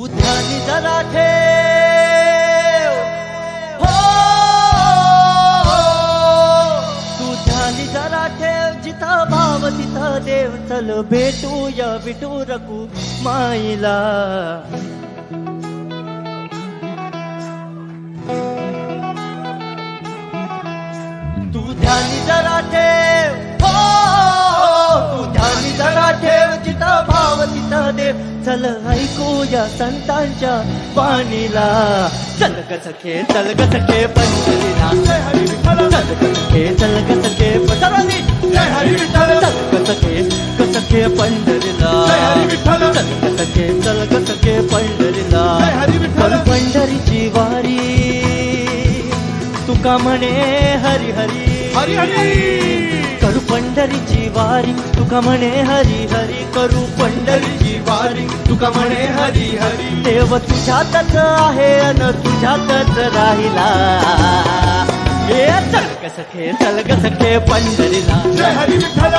ध्यानी जरा ठेव, हो तू ध्यानी जरा ठेव, जिथं भाव तिथं देव, चल भेटूया विठुरकू माईला. तू ध्यानी जरा ठेव, हो तू ध्यानी जरा ठेव, जिथं भाव तिथं देव, चल ऐकूया संतांच्या बाणीला. चल ग सखे, चल ग सखे पंढरीला, चल ग सखे, चल ग सखे पंढरीला, चल ग सखे, ग सखे पंढरीला, चल ग सखे, चल ग सखे पंढरीला. पंढरीची वारी तुका म्हणे हरी हरी, हरी हरी करू पंढरीची वारी, तुका म्हणे हरी हरी, करू पंढरीची वारी, तुका म्हणे हरी हरी. देव तुझ्यातच आहे अन तुझ्यातच राहिला. हे चल ग सखे, चल ग सखे पंढरीला, जय हरी विठ्ठल.